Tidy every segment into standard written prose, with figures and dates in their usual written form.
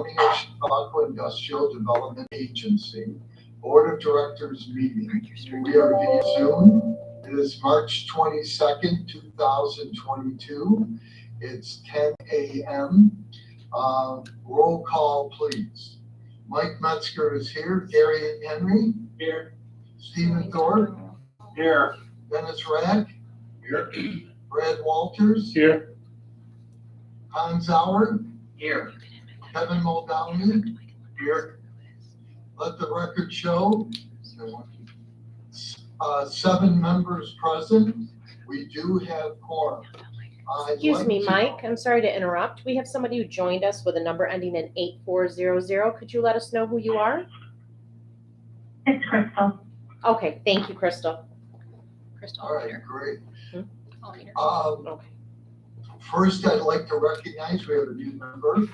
Chicago Industrial Development Agency Board of Directors meeting. We are via Zoom. It is March 22nd, 2022. It's 10 a.m. Roll call, please. Mike Metzger is here. Gary Henry? Here. Stephen Thorpe? Here. Dennis Rack? Here. Brad Walters? Here. Hans Howard? Here. Kevin Muldown? Here. Let the record show 7 members present. We do have quorum. Excuse me, Mike. I'm sorry to interrupt. We have somebody who joined us with a number ending in 8400. Could you let us know who you are? It's Crystal. Okay, thank you, Crystal. All right, great. Okay. First, I'd like to recognize we have a new member,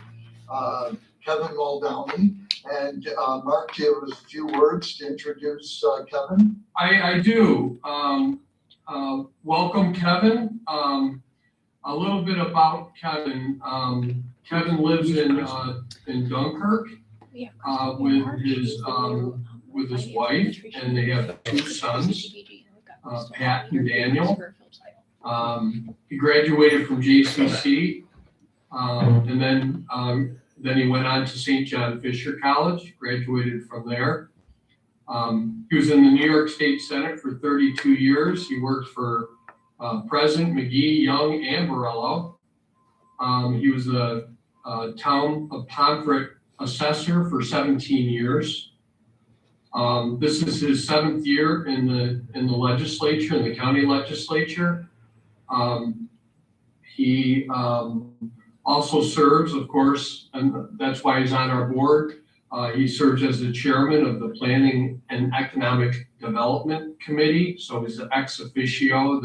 Kevin Muldown. And Mark, do you have a few words to introduce Kevin? I do. Welcome, Kevin. A little bit about Kevin. Kevin lives in Dunkirk with his wife, and they have 2 sons, Pat and Daniel. He graduated from JCC, and then he went on to St. John Fisher College, graduated from there. He was in the New York State Senate for 32 years. He worked for President McGee, Young, and Borello. He was a town of Pomfret assessor for 17 years. This is his 7th year in the legislature, in the county legislature. He also serves, of course, and that's why he's on our board. He serves as the chairman of the Planning and Economic Development Committee. So he's the ex officio,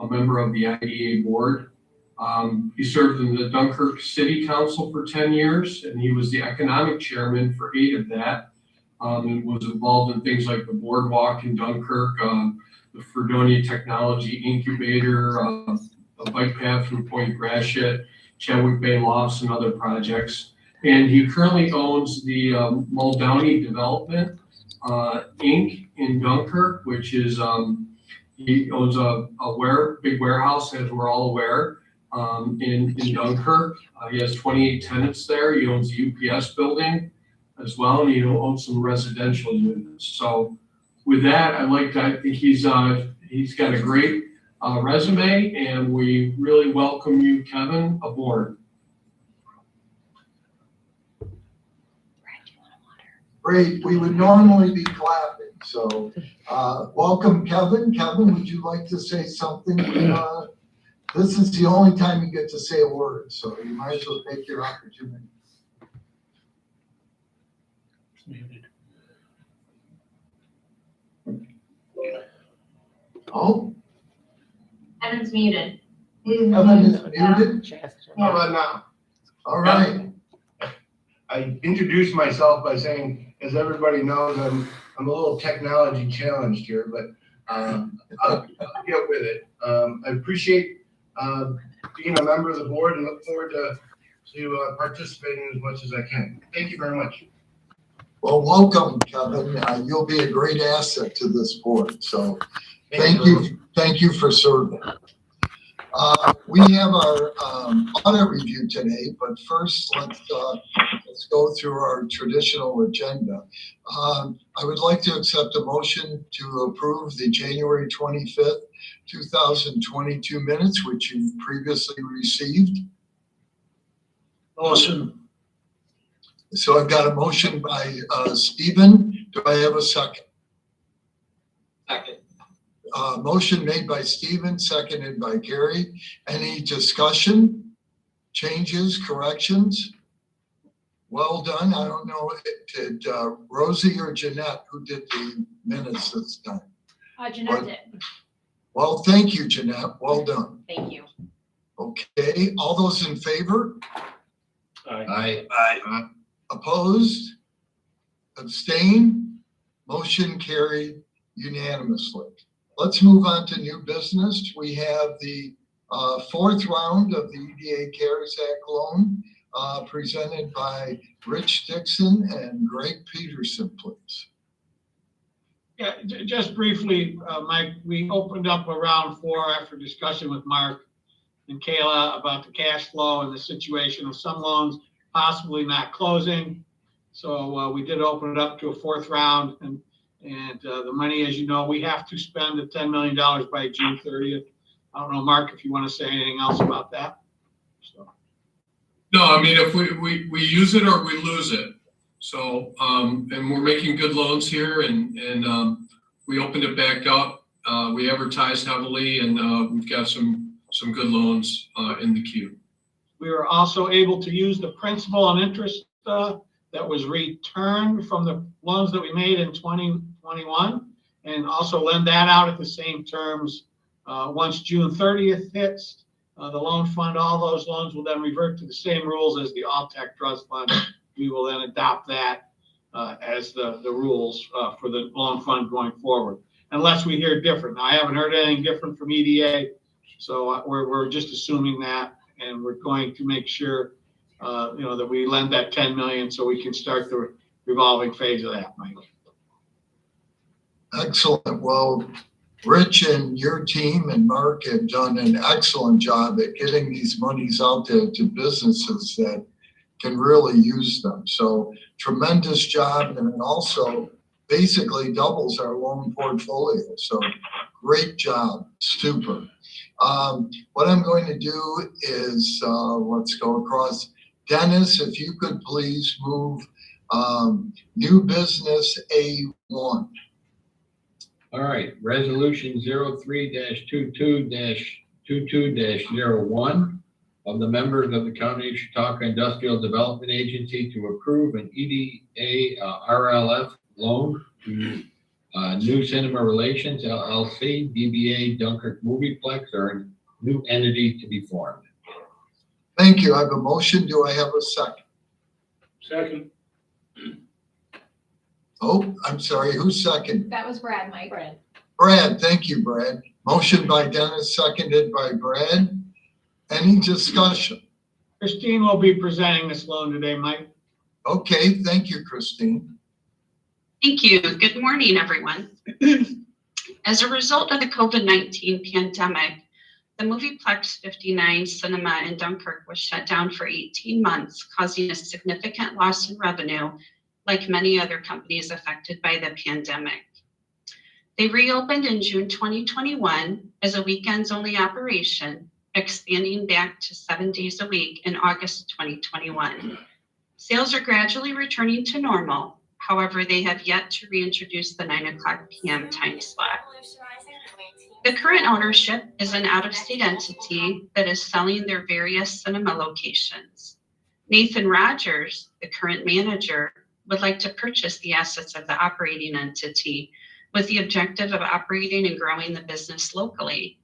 a member of the IDA board. He served in the Dunkirk City Council for 10 years, and he was the economic chairman for 8 of that. And was involved in things like the boardwalk in Dunkirk, the Fredonia Technology Incubator, a bike path through Point Gratiot, Chadwick Bay Lofts, and other projects. And he currently owns the Muldown Development Inc. in Dunkirk, which is he owns a big warehouse, as we're all aware, in Dunkirk. He has 28 tenants there. He owns the UPS building as well, and he owns some residential units. So with that, I think he's got a great resume, and we really welcome you, Kevin, aboard. Great. We would normally be clapping. So welcome, Kevin. Kevin, would you like to say something? This is the only time you get to say a word, so you might as well take your opportunity. Oh. Kevin's muted. Kevin is muted? How about now? All right. I introduced myself by saying, as everybody knows, I'm a little technology challenged here, but I'll get with it. I appreciate being a member of the board and look forward to participating as much as I can. Thank you very much. Well, welcome, Kevin. You'll be a great asset to this board. So thank you. Thank you for serving. We have our audit review today, but first let's go through our traditional agenda. I would like to accept a motion to approve the January 25th, 2022 minutes, which you've previously received. Motion. So I've got a motion by Stephen. Do I have a second? Second. Motion made by Stephen, seconded by Gary. Any discussion, changes, corrections? Well done. I don't know, did Rosie or Jeanette, who did the minutes this time? Jeanette did. Well, thank you, Jeanette. Well done. Thank you. Okay, all those in favor? Aye. Opposed? Abstain? Motion carried unanimously. Let's move on to new business. We have the 4th round of the EDA CARES Act loan presented by Rich Dixon and Greg Peterson, please. Yeah, just briefly, Mike, we opened up around 4 after discussion with Mark and Kayla about the cash flow and the situation of some loans possibly not closing. So we did open it up to a 4th round, and the money, as you know, we have to spend the $10 million by June 30th. I don't know, Mark, if you want to say anything else about that. So. No, I mean, if we use it or we lose it. So, and we're making good loans here, and we opened it back up. We advertised heavily, and we've got some good loans in the queue. We were also able to use the principal and interest that was returned from the loans that we made in 2021, and also lend that out at the same terms. Once June 30th hits, the loan fund, all those loans will then revert to the same rules as the All-Tech Trust Fund. We will then adopt that as the rules for the loan fund going forward, unless we hear different. Now, I haven't heard anything different from EDA, so we're just assuming that, and we're going to make sure that we lend that 10 million so we can start the revolving phase of that, Mike. Excellent. Well, Rich and your team and Mark have done an excellent job at getting these monies out there to businesses that can really use them. So tremendous job, and it also basically doubles our loan portfolio. So great job, super. What I'm going to do is let's go across. Dennis, if you could please move new business A1. All right, resolution 03-22-22-01 of the members of the County of Chautauqua Industrial Development Agency to approve an EDA RLF loan to New Cinema Relations LLC, DBA Dunkirk Movieplex, or a new entity to be formed. Thank you. I have a motion. Do I have a second? Second. Oh, I'm sorry. Who's second? That was Brad, Mike. Brad. Thank you, Brad. Motion by Dennis, seconded by Brad. Any discussion? Christine will be presenting this loan today, Mike. Okay. Thank you, Christine. Thank you. Good morning, everyone. As a result of the COVID-19 pandemic, the Movieplex 59 cinema in Dunkirk was shut down for 18 months, causing a significant loss in revenue, like many other companies affected by the pandemic. They reopened in June 2021 as a weekends-only operation, expanding back to 7 days a week in August 2021. Sales are gradually returning to normal. However, they have yet to reintroduce the 9:00 p.m. time slot. The current ownership is an out-of-state entity that is selling their various cinema locations. Nathan Rogers, the current manager, would like to purchase the assets of the operating entity with the objective of operating and growing the business locally.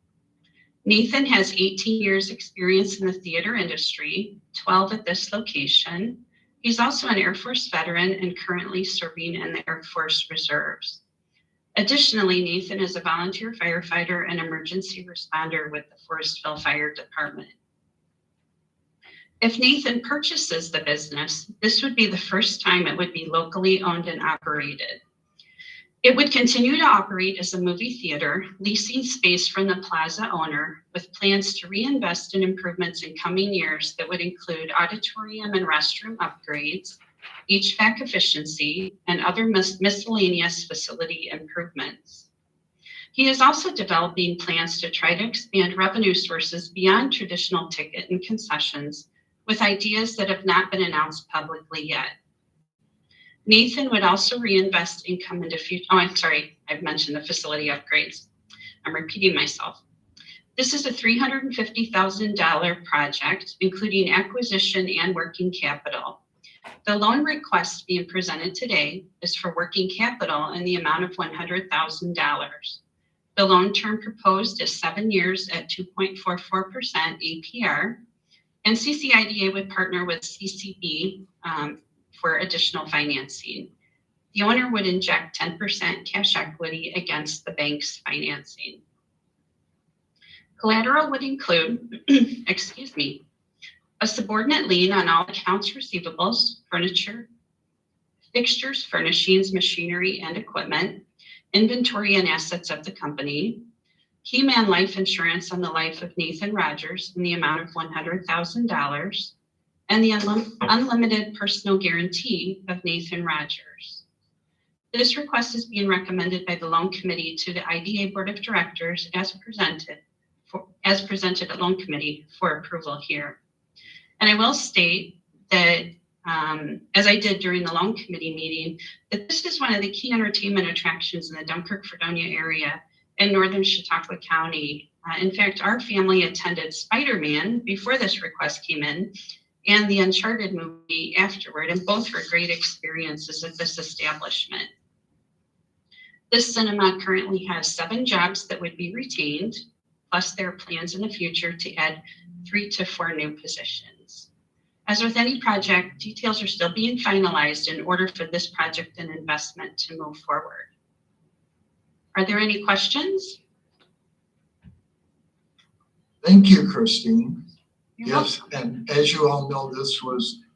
Nathan has 18 years experience in the theater industry, 12 at this location. He's also an Air Force veteran and currently serving in the Air Force Reserves. Additionally, Nathan is a volunteer firefighter and emergency responder with the Forestville Fire Department. If Nathan purchases the business, this would be the first time it would be locally owned and operated. It would continue to operate as a movie theater, leasing space from the plaza owner with plans to reinvest in improvements in coming years that would include auditorium and restroom upgrades, HVAC efficiency, and other miscellaneous facility improvements. He is also developing plans to try to expand revenue sources beyond traditional ticket and concessions with ideas that have not been announced publicly yet. Nathan would also reinvest income into future, I've mentioned the facility upgrades. I'm repeating myself. This is a $350,000 project, including acquisition and working capital. The loan request being presented today is for working capital in the amount of $100,000. The loan term proposed is 7 years at 2.44% APR, and CCIDA would partner with CCB for additional financing. The owner would inject 10% cash equity against the bank's financing. Collateral would include, a subordinate lien on all accounts receivables, furniture, fixtures, furnishings, machinery, and equipment, inventory and assets of the company, key man life insurance on the life of Nathan Rogers in the amount of $100,000, and the unlimited personal guarantee of Nathan Rogers. This request is being recommended by the loan committee to the IDA Board of Directors as presented at loan committee for approval here. And I will state that, as I did during the loan committee meeting, that this is one of the key entertainment attractions in the Dunkirk-Fredonia area in northern Chautauqua County. In fact, our family attended Spider-Man before this request came in, and the Uncharted movie afterward, and both were great experiences at this establishment. This cinema currently has 7 jobs that would be retained, plus there are plans in the future to add 3 to 4 new positions. As with any project, details are still being finalized in order for this project and investment to move forward. Are there any questions? Thank you, Christine. You're Yes, and as you all know,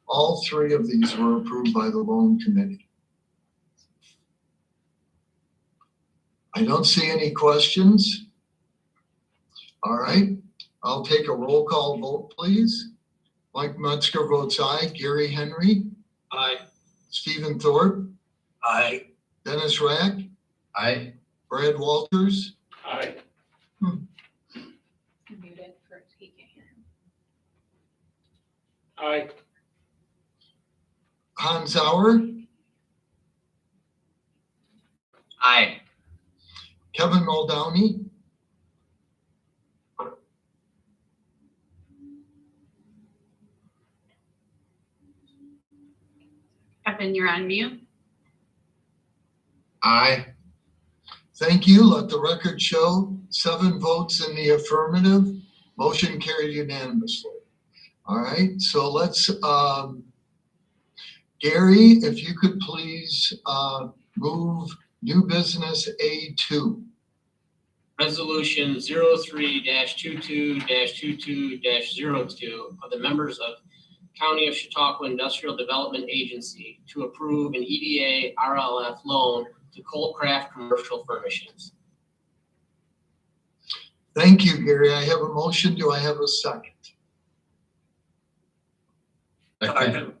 all 3 of these were approved by the loan committee. I don't see any questions. All right, I'll take a roll call vote, please. Mike Metzger votes aye. Gary Henry? Aye. Stephen Thorpe? Aye. Dennis Rack? Aye. Brad Walters? Aye. Aye. Hans Sauer? Aye. Kevin Muldowney? Kevin, you're on mute. Aye. Thank you. Let the record show 7 votes in the affirmative. Motion carried unanimously. All right, so let's, Gary, if you could please move new business A2. Resolution 03-22-22-02 of the members of County of Chautauqua Industrial Development Agency to approve an EDA RLF loan to Coalcraft Commercial Furnishings. Thank you, Gary. I have a motion. Do I have a second? Second.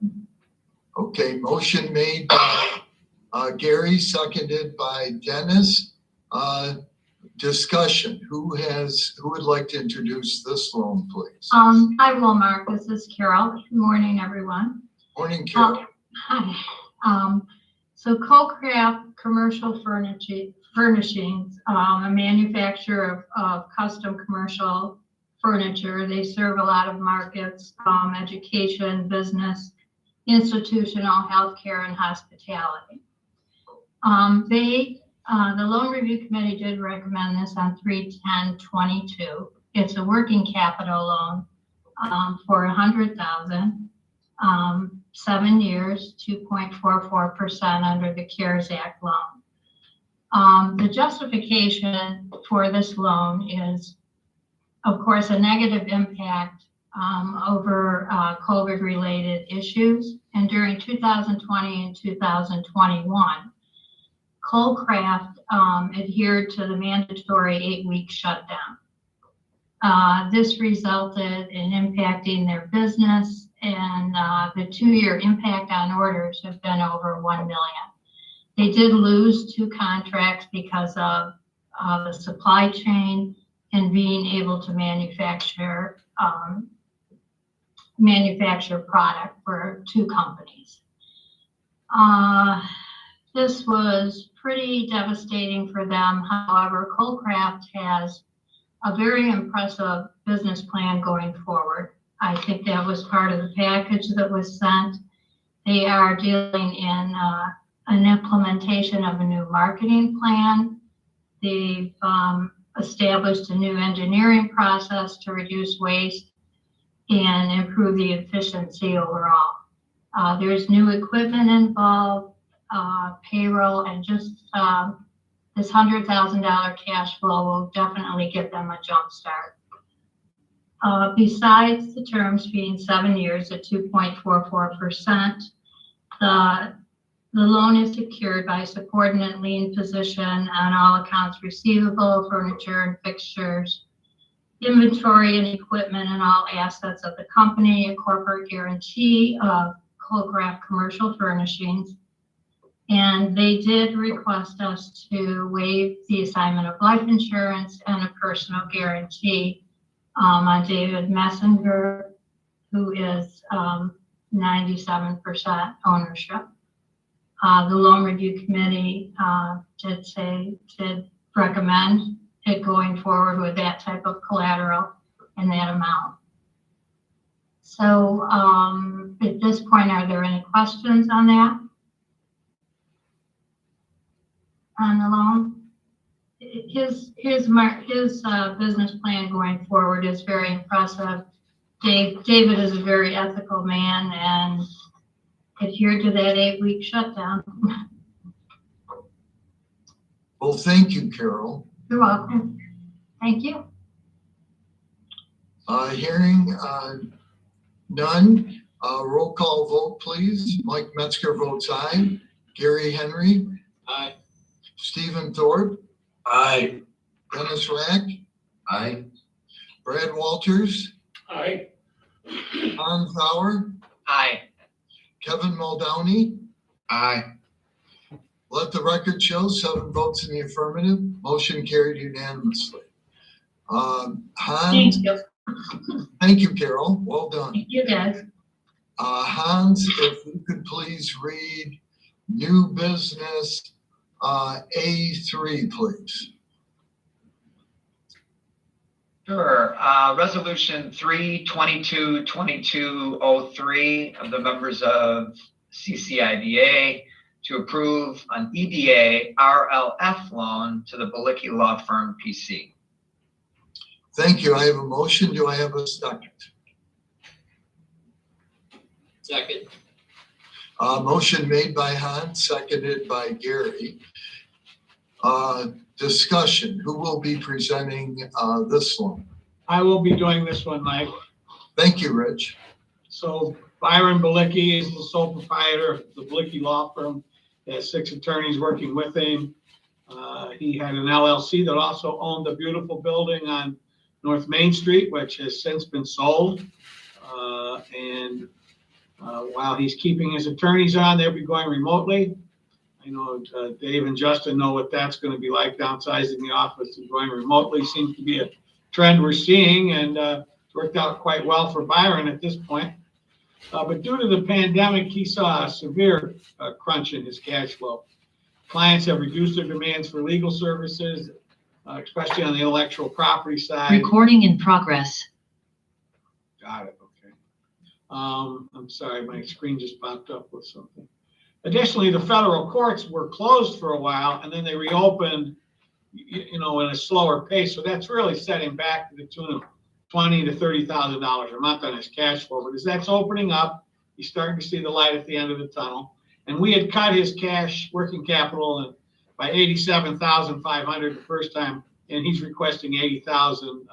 Okay, motion made by Gary, seconded by Dennis. Discussion. Who would like to introduce this loan, please? Hi, Walmart. This is Carol. Good morning, everyone. Morning, Carol. Hi. So Coalcraft Commercial Furnishings, a manufacturer of custom commercial furniture. They serve a lot of markets, education, business, institutional, healthcare, and hospitality. The loan review committee did recommend this on 3/10/22. It's a working capital loan for $100,000, 7 years, 2.44% under the CARES Act loan. The justification for this loan is, of course, a negative impact over COVID-related issues. And during 2020 and 2021, Coalcraft adhered to the mandatory 8-week shutdown. This resulted in impacting their business, and the 2-year impact on orders have been over 1 million. They did lose 2 contracts because of the supply chain and being able to manufacture product for 2 companies. This was pretty devastating for them. However, Coalcraft has a very impressive business plan going forward. I think that was part of the package that was sent. They are dealing in an implementation of a new marketing plan. They've established a new engineering process to reduce waste and improve the efficiency overall. There's new equipment involved, payroll, and just this $100,000 cash flow will definitely give them a jump start. Besides the terms being 7 years at 2.44%, the loan is secured by subordinate lien position on all accounts receivable, furniture and fixtures, inventory and equipment, and all assets of the company, a corporate guarantee of Colcraft Commercial Furnishings. And they did request us to waive the assignment of life insurance and a personal guarantee on David Messenger, who is 97% ownership. The loan review committee did recommend it going forward with that type of collateral and that amount. So at this point, are there any questions on that? On the loan? His business plan going forward is very impressive. David is a very ethical man and adhered to that 8-week shutdown. Well, thank you, Carol. You're welcome. Thank you. Hearing none, roll call vote, please. Mike Metzger votes aye. Gary Henry. Aye. Stephen Thorpe. Aye. Dennis Rack. Aye. Brad Walters. Aye. Hans Sauer. Aye. Kevin Muldowney. Aye. Let the record show 7 votes in the affirmative. Motion carried unanimously. Hans. Thank you, Carol. Well done. Thank you, guys. Hans, if you could please read new business A3, please. Sure. Resolution 3/22/2203 of the members of CCIDA to approve an EDA RLF loan to the Balicki Law Firm PC. Thank you. I have a motion. Do I have a second? Second. Motion made by Hans, seconded by Gary. Discussion. Who will be presenting this one? I will be doing this one, Mike. Thank you, Rich. So Byron Balicki is the sole proprietor of the Balicki Law Firm. He has 6 attorneys working with him. He had an LLC that also owned a beautiful building on North Main Street, which has since been sold. While he's keeping his attorneys on, they'll be going remotely. I know Dave and Justin know what that's going to be like, downsizing the office and going remotely seems to be a trend we're seeing, and it's worked out quite well for Byron at this point. But due to the pandemic, he saw a severe crunch in his cash flow. Clients have reduced their demands for legal services, especially on the intellectual property side. Recording in progress. Got it, okay. I'm sorry, my screen just popped up with something. Additionally, the federal courts were closed for a while and then they reopened, in a slower pace. So that's really setting back to the tune of $20,000 to $30,000 a month on his cash flow. But as that's opening up, he's starting to see the light at the end of the tunnel. And we had cut his cash working capital by $87,500 the first time, and he's requesting $80,000.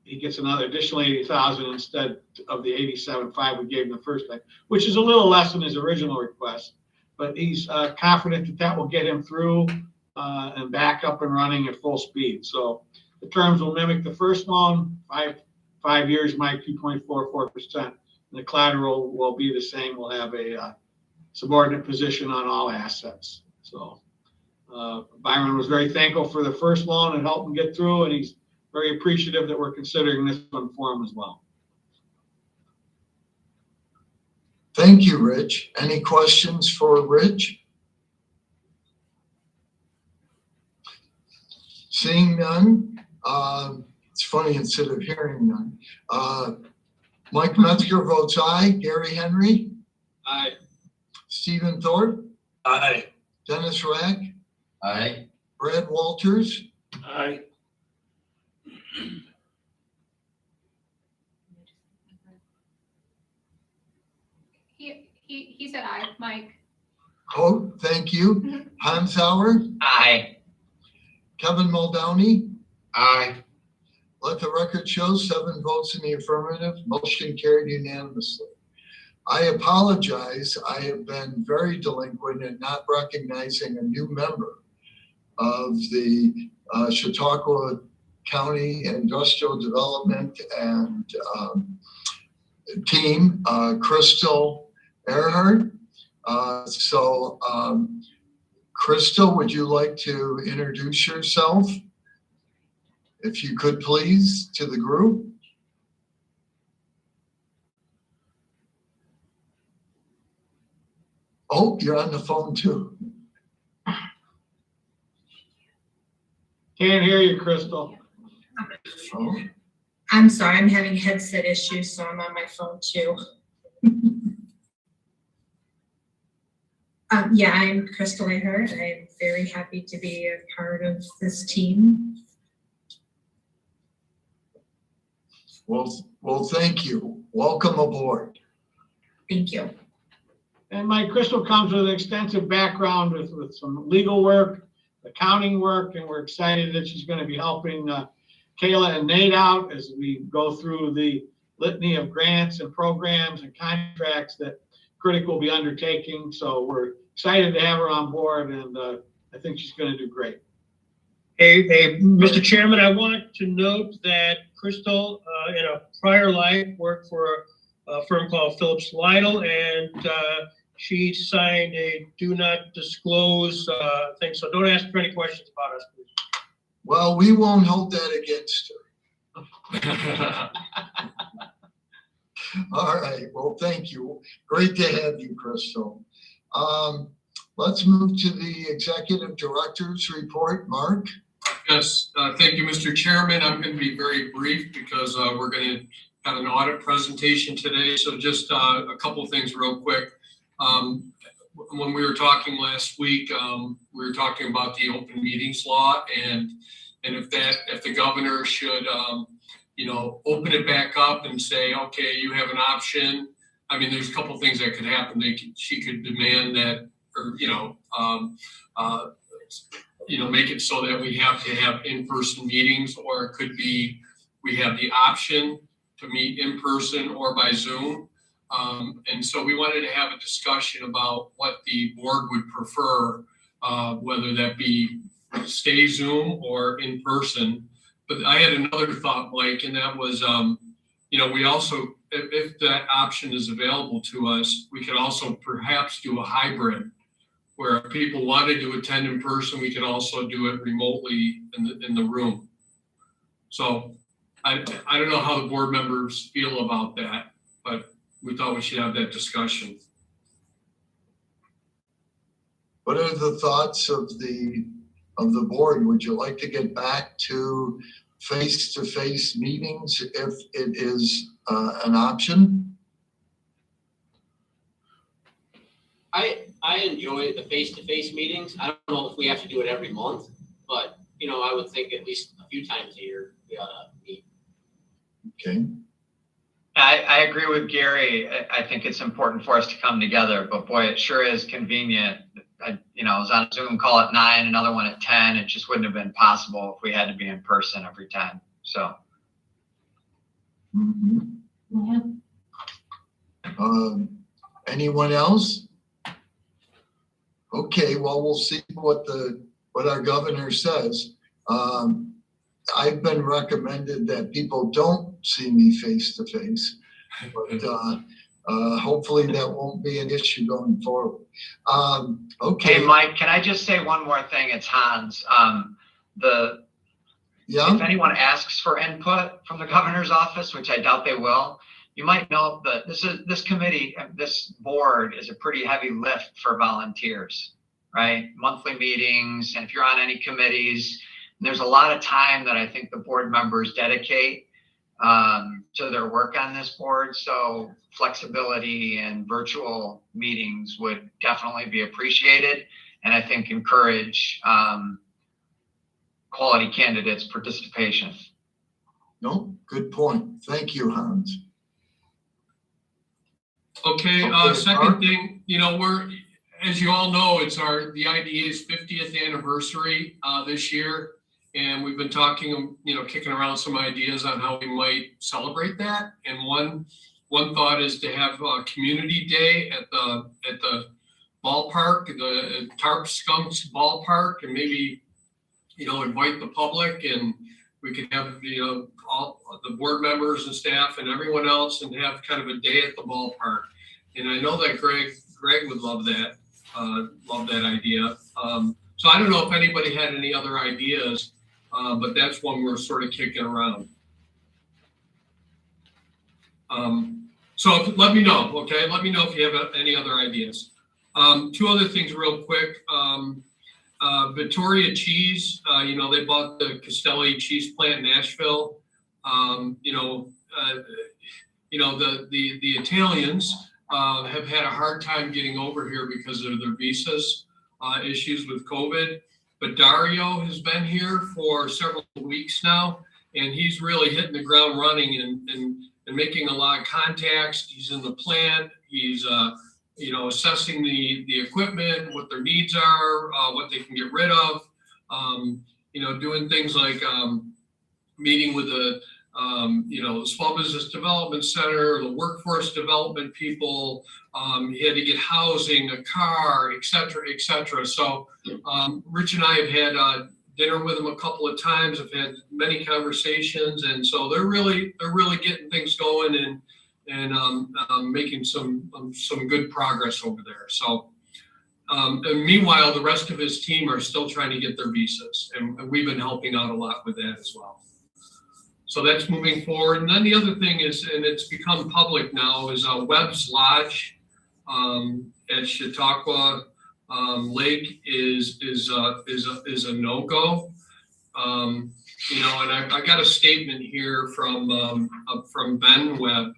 He gets another additional $80,000 instead of the $87,500 we gave him the first time, which is a little less than his original request. But he's confident that will get him through and back up and running at full speed. So the terms will mimic the first loan, five years, Mike, 2.44%. And the collateral will be the same. We'll have a subordinate position on all assets. So Byron was very thankful for the first loan and helped him get through, and he's very appreciative that we're considering this one for him as well. Thank you, Rich. Any questions for Rich? Seeing none, it's funny, instead of hearing none. Mike Metzger votes aye. Gary Henry? Aye. Stephen Thorpe? Aye. Dennis Rack? Aye. Brad Walters? Aye. He said aye, Mike. Oh, thank you. Hans Sauer? Aye. Kevin Muldowney? Aye. Let the record show 7 votes in the affirmative, motion carried unanimously. I apologize. I have been very delinquent in not recognizing a new member of the Chautauqua County Industrial Development and team, Crystal Earhart. Crystal, would you like to introduce yourself? If you could please, to the group. Oh, you're on the phone too. Can't hear you, Crystal. Oh. I'm sorry, I'm having headset issues, so I'm on my phone too. Yeah, I'm Crystal Ahert. I'm very happy to be a part of this team. Well, thank you. Welcome aboard. Thank you. And Mike, Crystal comes with an extensive background with some legal work, accounting work, and we're excited that she's going to be helping Kayla and Nate out as we go through the litany of grants and programs and contracts that CREDC will be undertaking. So we're excited to have her on board, and I think she's going to do great. Hey, Mr. Chairman, I want to note that Crystal, in a prior life, worked for a firm called Phillips Lytle, and she signed a do not disclose thing. So don't ask her any questions about us, please. Well, we won't hold that against her. All right. Well, thank you. Great to have you, Crystal. Let's move to the executive director's report. Mark? Yes, thank you, Mr. Chairman. I'm going to be very brief because we're going to have an audit presentation today. So just a couple of things real quick. When we were talking last week, we were talking about the open meetings law and if the governor should, open it back up and say, okay, you have an option. I mean, there's a couple of things that could happen. She could demand that, or, make it so that we have to have in-person meetings, or it could be we have the option to meet in person or by Zoom. And so we wanted to have a discussion about what the board would prefer, whether that be stay Zoom or in person. But I had another thought, Mike, and that was, we also, if that option is available to us, we could also perhaps do a hybrid where if people wanted to attend in person, we could also do it remotely in the room. So I don't know how the board members feel about that, but we thought we should have that discussion. What are the thoughts of the board? Would you like to get back to face-to-face meetings if it is an option? I enjoy the face-to-face meetings. I don't know if we have to do it every month, but I would think at least a few times a year we ought to meet. Okay. I agree with Gary. I think it's important for us to come together, but boy, it sure is convenient. I was on a Zoom call at 9, another one at 10. It just wouldn't have been possible if we had to be in person every time. So. Mm-hmm. Yeah. Anyone else? Okay, well, we'll see what our governor says. I've been recommended that people don't see me face to face, but hopefully that won't be an issue going forward. Okay. Hey, Mike, can I just say one more thing? It's Hans. If anyone asks for input from the governor's office, which I doubt they will, you might know that this committee, this board is a pretty heavy lift for volunteers, right? Monthly meetings, and if you're on any committees, there's a lot of time that I think the board members dedicate to their work on this board. So flexibility and virtual meetings would definitely be appreciated, and I think encourage quality candidates' participation. No, good point. Thank you, Hans. Okay, second thing, we're, as you all know, it's the IDA's 50th anniversary this year. And we've been talking, kicking around some ideas on how we might celebrate that. And one thought is to have a community day at the ballpark, the Tarp Skunks ballpark, and maybe, invite the public, and we could have, all the board members and staff and everyone else, and have kind of a day at the ballpark. And I know that Greg would love that idea. So I don't know if anybody had any other ideas, but that's one we're sort of kicking around. So let me know, okay? Let me know if you have any other ideas. Two other things real quick. Vittoria Cheese, they bought the Castelli cheese plant in Nashville. The Italians have had a hard time getting over here because of their visas issues with COVID. But Dario has been here for several weeks now, and he's really hitting the ground running and making a lot of contacts. He's in the plant. He's assessing the equipment, what their needs are, what they can get rid of, doing things like meeting with the Small Business Development Center, the workforce development people. He had to get housing, a car, et cetera. So Rich and I have had dinner with him a couple of times. I've had many conversations, and so they're really getting things going and making some good progress over there. So, and meanwhile, the rest of his team are still trying to get their visas, and we've been helping out a lot with that as well. So that's moving forward. And then the other thing is, and it's become public now, is Webb's Lodge at Chautauqua Lake is a no-go. And I got a statement here from Ben Webb.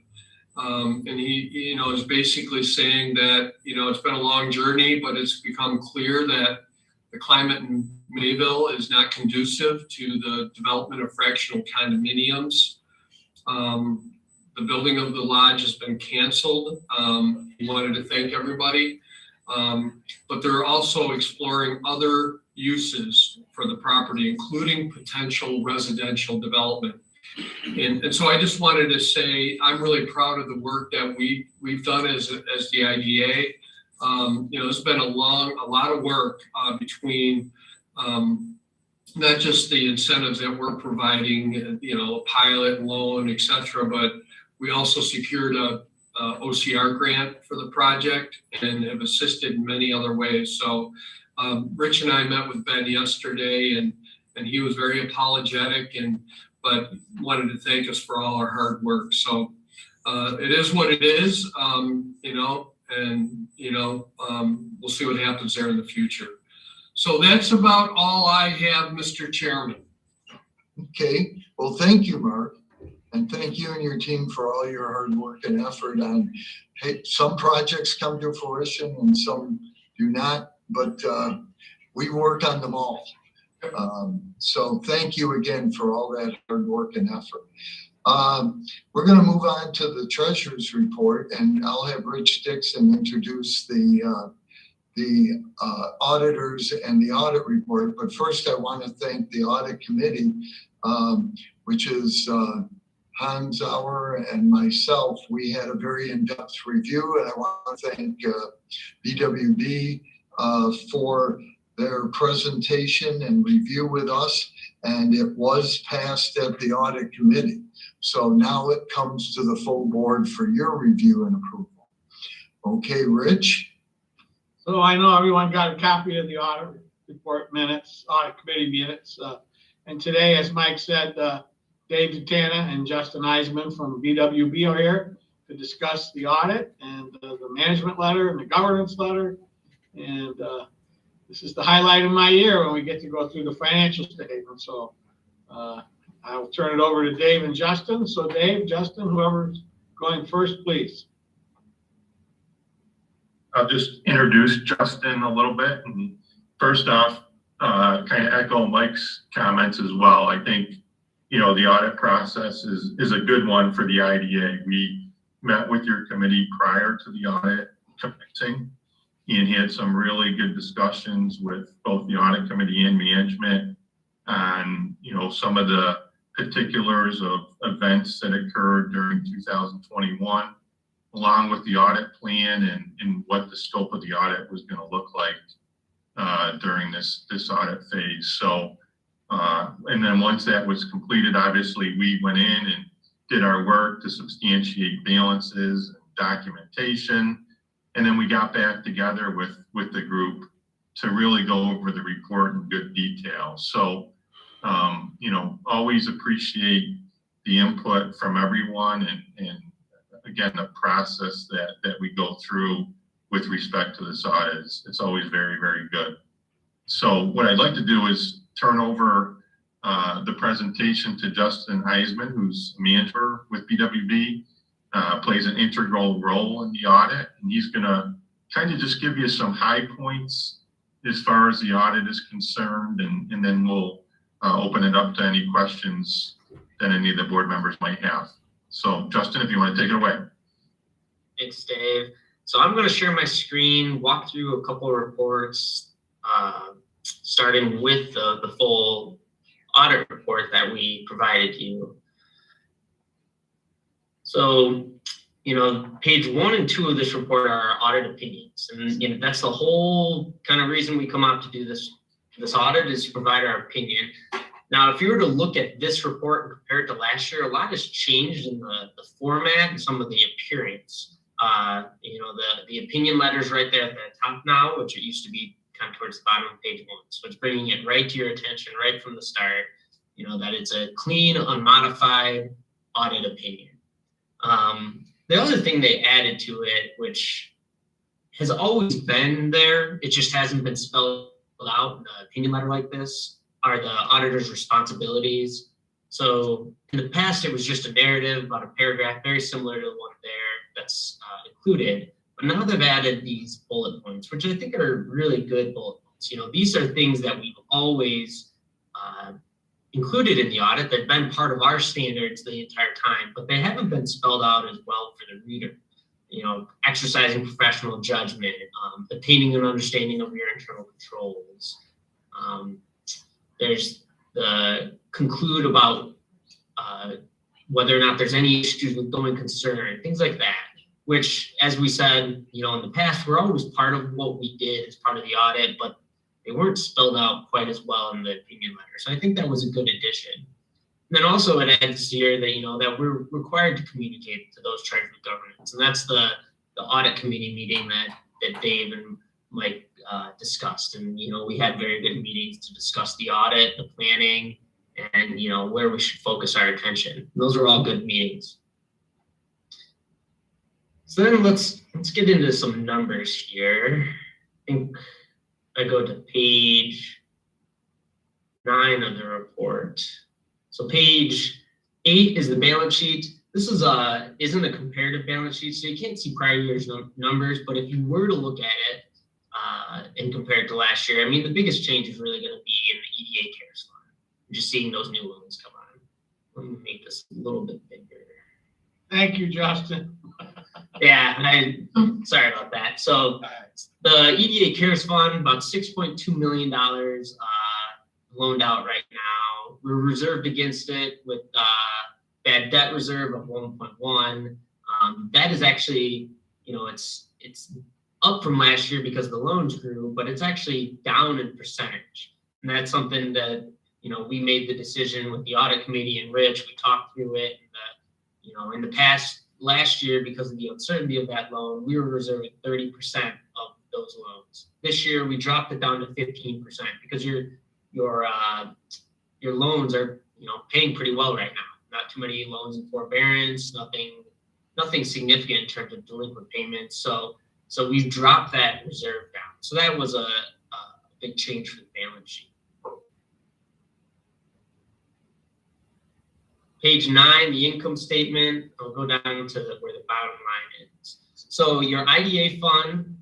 And he, is basically saying that, it's been a long journey, but it's become clear that the climate in Mayville is not conducive to the development of fractional condominiums. The building of the lodge has been canceled. He wanted to thank everybody. But they're also exploring other uses for the property, including potential residential development. And so I just wanted to say, I'm really proud of the work that we've done as the IDA. It's been a lot of work between not just the incentives that we're providing, a pilot loan, et cetera, but we also secured a OCR grant for the project and have assisted in many other ways. So Rich and I met with Ben yesterday, and he was very apologetic, but wanted to thank us for all our hard work. So it is what it is, we'll see what happens there in the future. So that's about all I have, Mr. Chairman. Okay, well, thank you, Mark. And thank you and your team for all your hard work and effort on, hey, some projects come to fruition and some do not, but we work on them all. So thank you again for all that hard work and effort. We're going to move on to the treasurer's report, and I'll have Rich Dixon introduce the auditors and the audit report. But first, I want to thank the audit committee, which is Hans Auer and myself. We had a very in-depth review, and I want to thank BWB for their presentation and review with us, and it was passed at the audit committee. So now it comes to the full board for your review and approval. Okay, Rich? So I know everyone got a copy of the audit report minutes, audit committee minutes. And today, as Mike said, Dave Dutana and Justin Eisman from BWB are here to discuss the audit and the management letter and the governance letter. And this is the highlight of my year when we get to go through the financial statement. So I'll turn it over to Dave and Justin. So Dave, Justin, whoever's going first, please. I'll just introduce Justin a little bit. And first off, kind of echo Mike's comments as well. I think, the audit process is a good one for the IDA. We met with your committee prior to the audit commencing and had some really good discussions with both the audit committee and management on, some of the particulars of events that occurred during 2021, along with the audit plan and what the scope of the audit was going to look like during this audit phase. So, and then once that was completed, obviously we went in and did our work to substantiate balances and documentation. And then we got back together with the group to really go over the report in good detail. So, always appreciate the input from everyone and again, the process that we go through with respect to this audit. It's always very, very good. So what I'd like to do is turn over the presentation to Justin Heisman, who's a manager with BWB, plays an integral role in the audit. And he's gonna kind of just give you some high points as far as the audit is concerned. And then we'll open it up to any questions that any of the board members might have. So Justin, if you want to take it away. Thanks, Dave. So I'm going to share my screen, walk through a couple of reports, starting with the full audit report that we provided you. So, page 1 and 2 of this report are audit opinions. And that's the whole kind of reason we come out to do this audit, is to provide our opinion. Now, if you were to look at this report and compare it to last year, a lot has changed in the format and some of the appearance. The opinion letters right there at the top now, which it used to be kind of towards the bottom of page 1. So it's bringing it right to your attention right from the start, that it's a clean, unmodified audit opinion. The other thing they added to it, which has always been there, it just hasn't been spelled out in an opinion letter like this, are the auditor's responsibilities. So in the past, it was just a narrative, about a paragraph, very similar to the one there that's included. But now they've added these bullet points, which I think are really good bullet points. These are things that we've always included in the audit. They've been part of our standards the entire time, but they haven't been spelled out as well for the reader. Exercising professional judgment, attaining an understanding of your internal controls. There's the conclude about whether or not there's any issues with going concern, things like that, which, as we said, in the past, were always part of what we did as part of the audit, but they weren't spelled out quite as well in the opinion letter. So I think that was a good addition. And then also it adds here that, that we're required to communicate to those charged with governance. And that's the audit committee meeting that Dave and Mike discussed. And, we had very good meetings to discuss the audit, the planning, and, where we should focus our attention. And those were all good meetings. So then let's get into some numbers here. I think I go to page 9 of the report. So page 8 is the balance sheet. This isn't a comparative balance sheet, so you can't see prior year's numbers, but if you were to look at it and compare it to last year, the biggest change is really going to be in the EDA CARES fund. Just seeing those new loans come on. Let me make this a little bit bigger. Thank you, Justin. Yeah, sorry about that. So the EDA CARES fund, about $6.2 million loaned out right now. We're reserved against it with bad debt reserve of 1.1. That is actually, it's up from last year because the loans grew, but it's actually down in percentage. And that's something that, we made the decision with the audit committee and Rich, we talked through it. And, in the past, last year, because of the uncertainty of that loan, we were reserving 30% of those loans. This year, we dropped it down to 15% because your loans are, paying pretty well right now. Not too many loans in forbearance, nothing significant in terms of delinquent payments. So we've dropped that reserve down. So that was a big change for the balance sheet. Page 9, the income statement. I'll go down to where the bottom line is. So your IDA fund,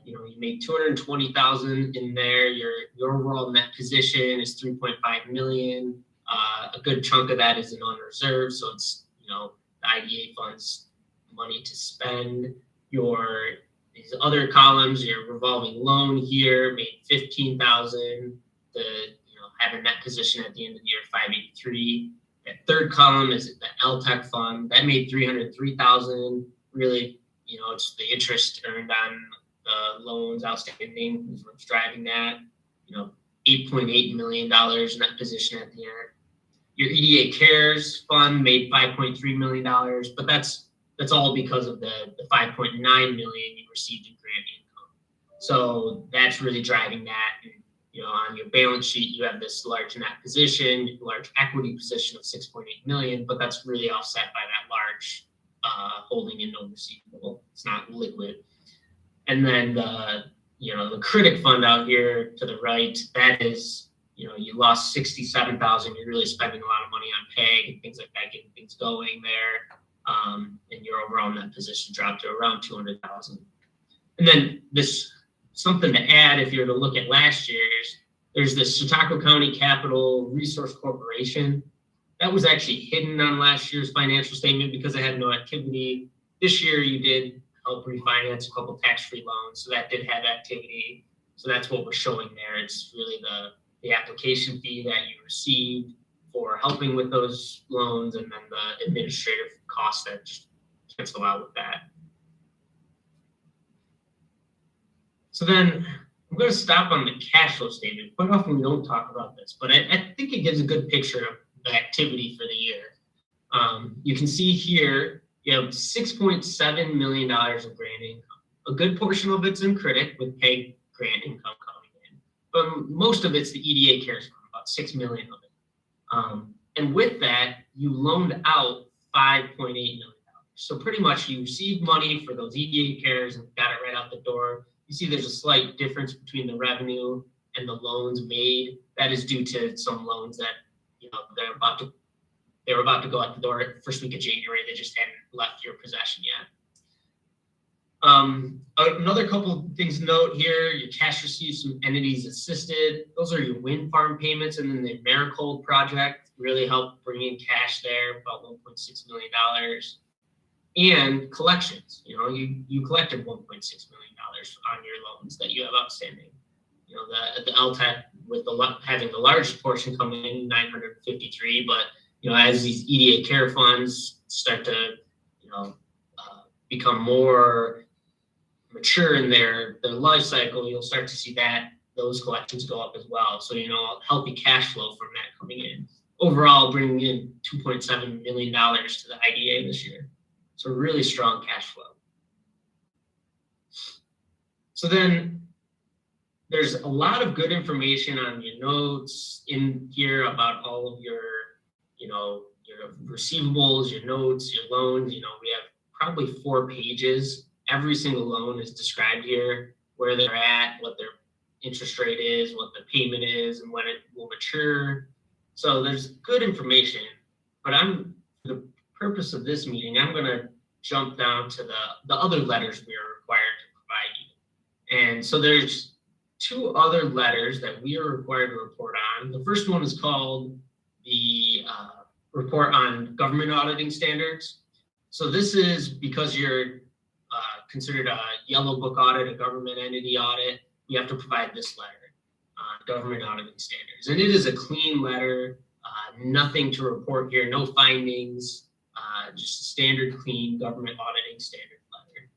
you made $220,000 in there. Your overall net position is $3.5 million. A good chunk of that is in unreserved, so it's the IDA fund's money to spend. These other columns, your revolving loan here made $15,000. The have a net position at the end of the year, 583. That third column is the LTEC fund. That made 303,000. Really, it's the interest earned on the loans outstanding is what's driving that. $8.8 million net position at the end. Your EDA Cares fund made $5.3 million, but that's all because of the $5.9 million you received in grant income. So that's really driving that. And, on your balance sheet, you have this large net position, large equity position of $6.8 million, but that's really offset by that large holding in no receivable. It's not liquid. And then the CREDC fund out here to the right, that is, you lost 67,000. You're really spending a lot of money on PEG and things like that, getting things going there. And your overall net position dropped to around 200,000. And then something to add, if you were to look at last year's, there's the Chautauqua County Capital Resource Corporation. That was actually hidden on last year's financial statement because it had no activity. This year you did help refinance a couple tax-free loans, so that did have activity. So that's what we're showing there. It's really the application fee that you received for helping with those loans, and then the administrative costs that just cancel out with that. So then I'm going to stop on the cash flow statement. Quite often we don't talk about this, but I think it gives a good picture of the activity for the year. You can see here you have $6.7 million of grant income. A good portion of it's in CREDC with PEG grant income coming in, but most of it's the EDA Cares fund, about $6 million of it. And with that, you loaned out $5.8 million. So pretty much you received money for those EDA Cares and got it right out the door. You see there's a slight difference between the revenue and the loans made. That is due to some loans that, they were about to go out the door first week of January. They just hadn't left your possession yet. Another couple things to note here, your cash receipts from entities assisted. Those are your wind farm payments, and then the Maricold project really helped bring in cash there, about $1.6 million. And collections, you collected $1.6 million on your loans that you have outstanding. The LTEC with having the largest portion coming in, 953, but as these EDA Care funds start to become more mature in their life cycle, you'll start to see those collections go up as well. So healthy cash flow from that coming in. Overall, bringing in $2.7 million to the IDA this year. So really strong cash flow. So then there's a lot of good information on your notes in here about all of your receivables, your notes, your loans. We have probably 4 pages. Every single loan is described here, where they're at, what their interest rate is, what the payment is, and when it will mature. So there's good information, but for the purpose of this meeting, I'm going to jump down to the other letters we are required to provide you. And so there's 2 other letters that we are required to report on. The first one is called the report on government auditing standards. So this is because you're considered a yellow book audit, a government entity audit, we have to provide this letter on government auditing standards. And it is a clean letter, nothing to report here, no findings, just a standard clean government auditing standard letter.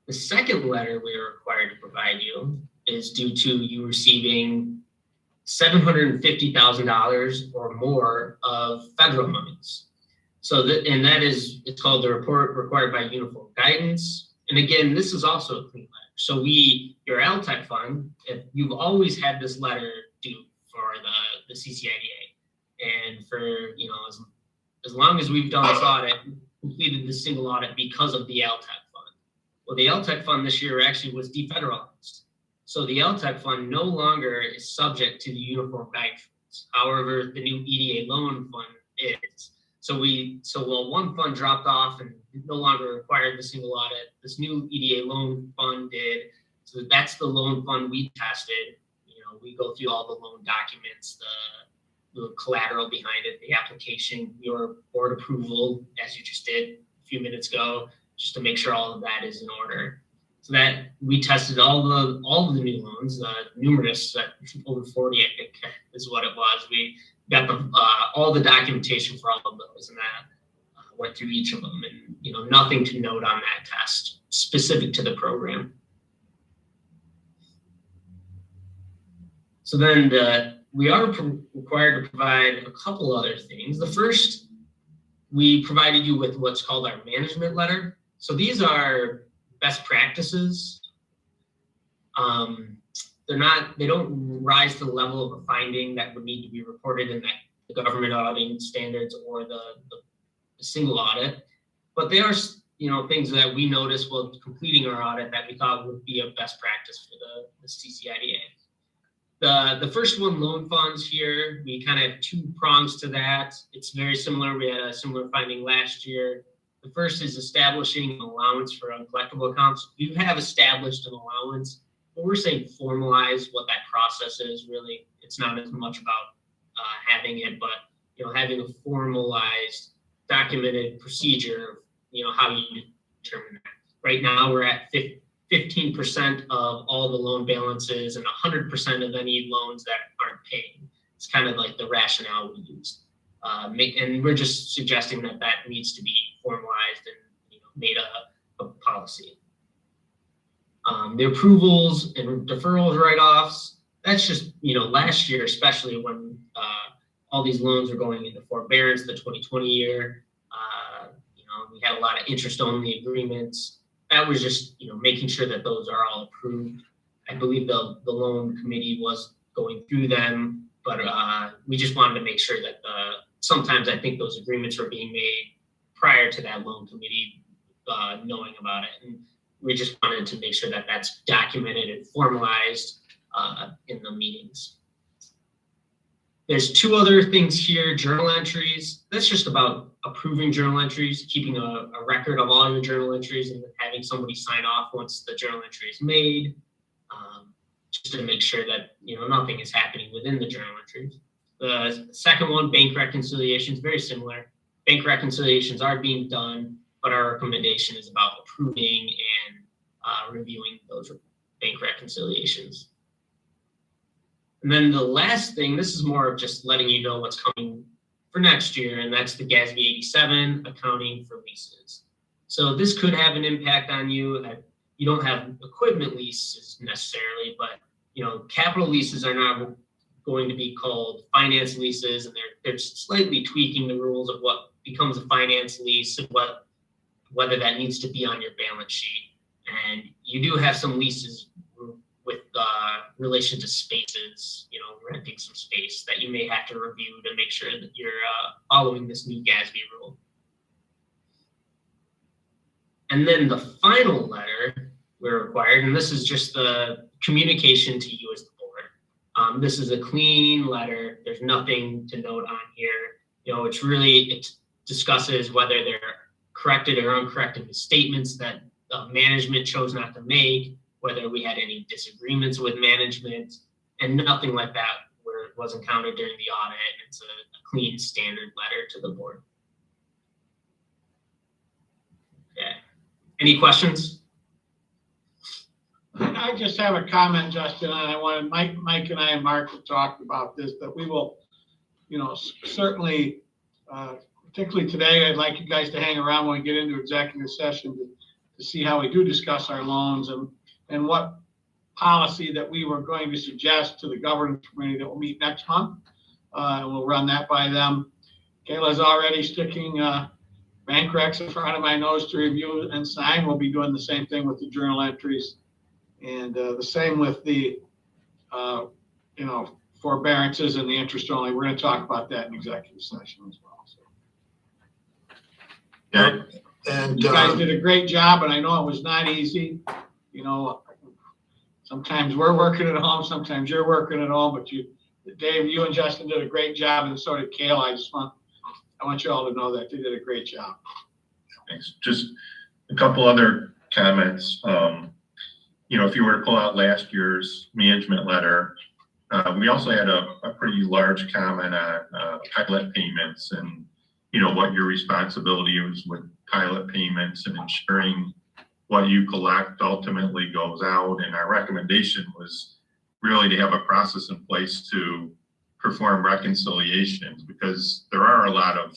The second letter we are required to provide you is due to you receiving $750,000 or more of federal monies. So it's called the report required by uniform guidance. And again, this is also a clean letter. So your LTEC fund, if you've always had this letter due for the CCIDA, and for as long as we've done this audit, completed this single audit because of the LTEC fund. Well, the LTEC fund this year actually was defederalized. So the LTEC fund no longer is subject to the uniform guidance. However, the new EDA loan fund is. So while one fund dropped off and no longer required the single audit, this new EDA loan fund did. So that's the loan fund we tested. We go through all the loan documents, the collateral behind it, the application, your board approval, as you just did a few minutes ago, just to make sure all of that is in order. So that we tested all of the new loans, numerous, over 40, I think is what it was. We got all the documentation for all of those, and that went through each of them, and nothing to note on that test specific to the program. So then we are required to provide a couple other things. The first, we provided you with what's called our management letter. So these are best practices. They don't rise to the level of a finding that would need to be reported in the government auditing standards or the single audit, but they are things that we noticed while completing our audit that we thought would be a best practice for the CCIDA. The first one, loan funds here, we kind of have two prongs to that. It's very similar. We had a similar finding last year. The first is establishing an allowance for uncollectible accounts. You have established an allowance, but we're saying formalize what that process is. Really, it's not as much about having it, but having a formalized, documented procedure. How you determine that. Right now, we're at 15% of all the loan balances and 100% of any loans that aren't paying. It's kind of like the rationale we use. And we're just suggesting that needs to be formalized and made a policy. The approvals and deferrals write-offs, that's just, last year, especially when all these loans were going into forbearance, the 2020 year, we had a lot of interest-only agreements. That was just, making sure that those are all approved. I believe the loan committee was going through them, but we just wanted to make sure that sometimes I think those agreements were being made prior to that loan committee knowing about it. And we just wanted to make sure that that's documented and formalized in the meetings. There's two other things here, journal entries. That's just about approving journal entries, keeping a record of all your journal entries and having somebody sign off once the journal entry is made, just to make sure that nothing is happening within the journal entries. The second one, bank reconciliations, very similar. Bank reconciliations are being done, but our recommendation is about approving and reviewing those bank reconciliations. And then the last thing, this is more of just letting you know what's coming for next year, and that's the GASB 87 Accounting for Leases. So this could have an impact on you. You don't have equipment leases necessarily, but capital leases are now going to be called finance leases, and they're slightly tweaking the rules of what becomes a finance lease and whether that needs to be on your balance sheet. And you do have some leases with relation to spaces, renting some space that you may have to review to make sure that you're following this new GASB rule. And then the final letter we're required, and this is just the communication to you as the board. This is a clean letter. There's nothing to note on here. It discusses whether they're corrected or uncorrected statements that management chose not to make, whether we had any disagreements with management, and nothing like that was encountered during the audit. It's a clean standard letter to the board. Okay. Any questions? I just have a comment, Justin, and I wanted Mike and I and Mark to talk about this, that we will, certainly, particularly today, I'd like you guys to hang around when we get into executive session to see how we do discuss our loans and what policy that we were going to suggest to the governance committee that will meet next month. And we'll run that by them. Kayla's already sticking bank recs in front of my nose to review and sign. We'll be doing the same thing with the journal entries, and the same with the forbearances and the interest only. We're going to talk about that in executive session as well. So. Yeah. And you guys did a great job, and I know it was not easy. Sometimes we're working at home, sometimes you're working at home, but Dave, you and Justin did a great job, and so did Kayla. I want you all to know that they did a great job. Thanks. Just a couple other comments. If you were to pull out last year's management letter, we also had a pretty large comment on pilot payments and what your responsibility is with pilot payments and ensuring what you collect ultimately goes out. And our recommendation was really to have a process in place to perform reconciliations, because there are a lot of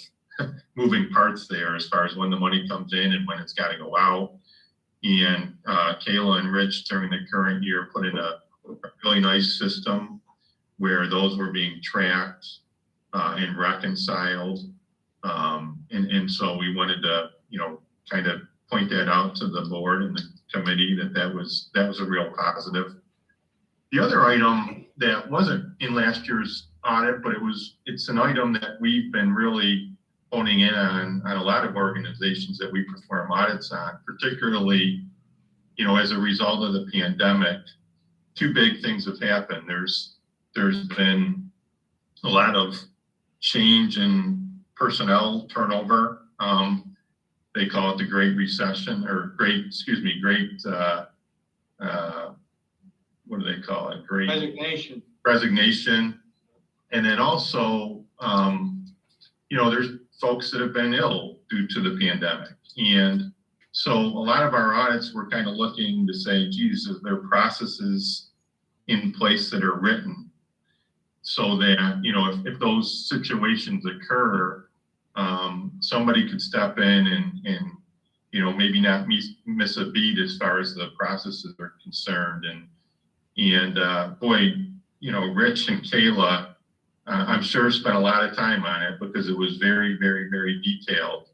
moving parts there as far as when the money comes in and when it's got to go out. And Kayla and Rich during the current year put in a really nice system where those were being tracked and reconciled. And so we wanted to, kind of point that out to the board and the committee that was a real positive. The other item that wasn't in last year's audit, but it's an item that we've been really honing in on a lot of organizations that we perform audits on, particularly, as a result of the pandemic. Two big things have happened. There's been a lot of change in personnel turnover. They call it the Great Recession, or great, what do they call it? Great resignation. And then also, there's folks that have been ill due to the pandemic. And so a lot of our audits were kind of looking to say, geez, is there processes in place that are written so that, if those situations occur, somebody could step in and maybe not miss a beat as far as the processes are concerned. And boy, Rich and Kayla, I'm sure spent a lot of time on it, because it was very, very, very detailed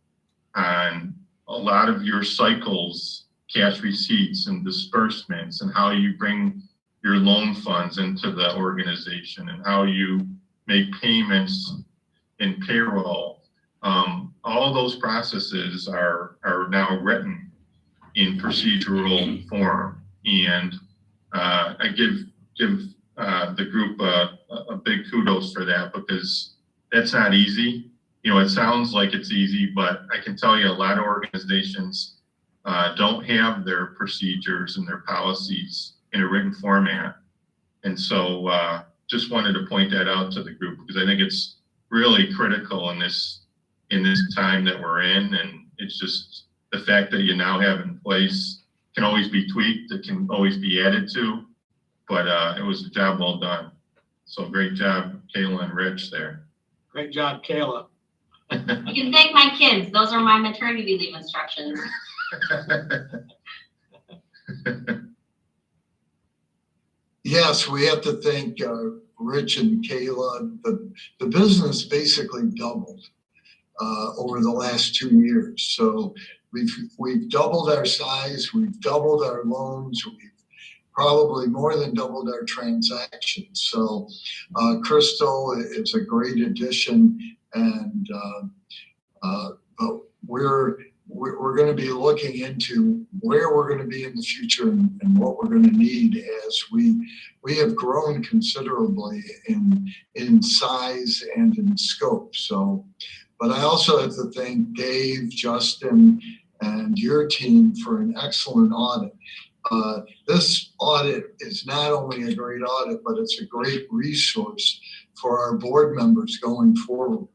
on a lot of your cycles, cash receipts and disbursements, and how you bring your loan funds into the organization and how you make payments in payroll. All those processes are now written in procedural form. And I give the group a big kudos for that, because that's not easy. It sounds like it's easy, but I can tell you a lot of organizations don't have their procedures and their policies in a written format. And so just wanted to point that out to the group, because I think it's really critical in this time that we're in. And it's just the fact that you now have in place can always be tweaked, it can always be added to, but it was a job well done. So great job, Kayla and Rich there. Great job, Kayla. You can thank my kids. Those are my maternity leave instructions. Yes, we have to thank Rich and Kayla. The business basically doubled over the last 2 years. So we've doubled our size, we've doubled our loans, we've probably more than doubled our transactions. So Crystal is a great addition, and but we're going to be looking into where we're going to be in the future and what we're going to need as we have grown considerably in size and in scope. So, but I also have to thank Dave, Justin, and your team for an excellent audit. This audit is not only a great audit, but it's a great resource for our board members going forward.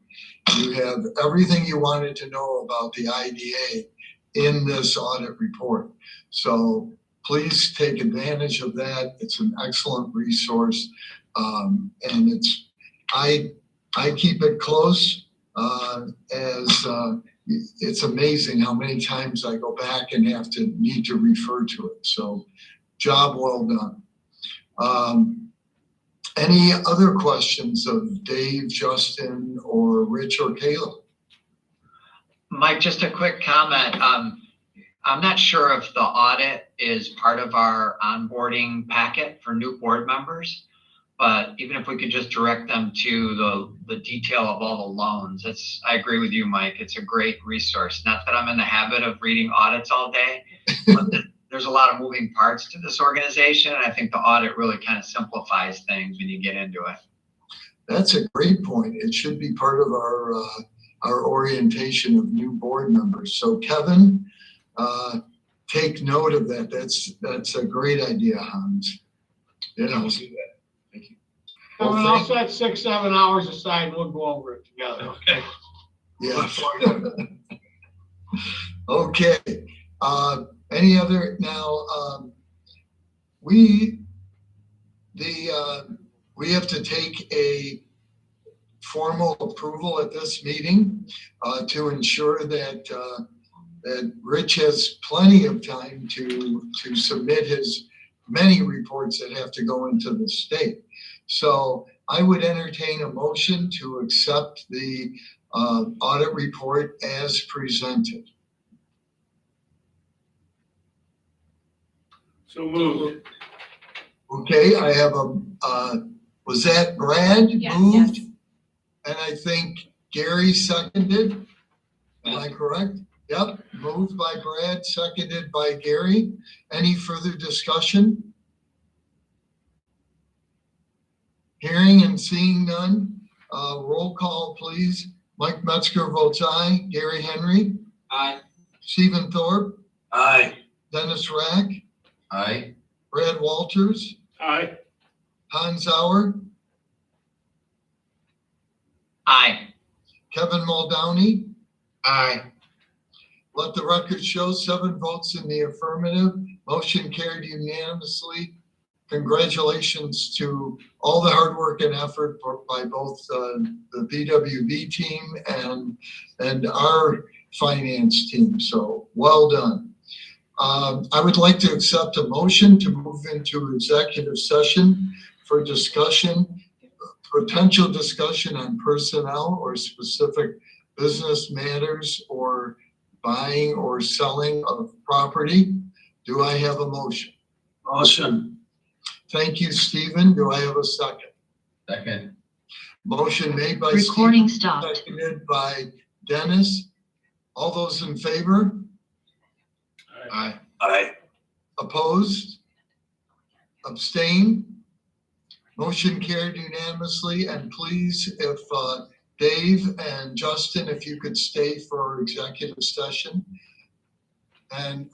You have everything you wanted to know about the IDA in this audit report. So please take advantage of that. It's an excellent resource. And I keep it close as it's amazing how many times I go back and need to refer to it. So job well done. Any other questions of Dave, Justin, or Rich, or Kayla? Mike, just a quick comment. I'm not sure if the audit is part of our onboarding packet for new board members, but even if we could just direct them to the detail of all the loans, I agree with you, Mike. It's a great resource. Not that I'm in the habit of reading audits all day, but there's a lot of moving parts to this organization. And I think the audit really kind of simplifies things when you get into it. That's a great point. It should be part of our orientation of new board members. So Kevin, take note of that. That's a great idea, Hans. I'll do that. Thank you. Well, I'll set 6-7 hours aside and we'll go over it together. Okay. Yes. Okay. Any other, now, we have to take a formal approval at this meeting to ensure that Rich has plenty of time to submit his many reports that have to go into the state. So I would entertain a motion to accept the audit report as presented. So moved. Okay, I have was that Brad moved? Yes. And I think Gary seconded. Am I correct? Yep, moved by Brad, seconded by Gary. Any further discussion? Hearing and seeing none, roll call, please. Mike Metzger votes aye. Gary Henry? Aye. Stephen Thorpe? Aye. Dennis Rack? Aye. Brad Walters? Aye. Hans Sauer? Aye. Kevin Muldowney? Aye. Let the record show 7 votes in the affirmative. Motion carried unanimously. Congratulations to all the hard work and effort by both the BWB team and our finance team. So well done. I would like to accept a motion to move into executive session for discussion, potential discussion on personnel or specific business matters or buying or selling of property. Do I have a motion? Motion. Thank you, Stephen. Do I have a second? Second. Motion made by Recording Stephen, stopped. seconded by Dennis. All those in favor? Aye. Aye. Opposed? Abstain? Motion carried unanimously. And please, if Dave and Justin, if you could stay for our executive session. And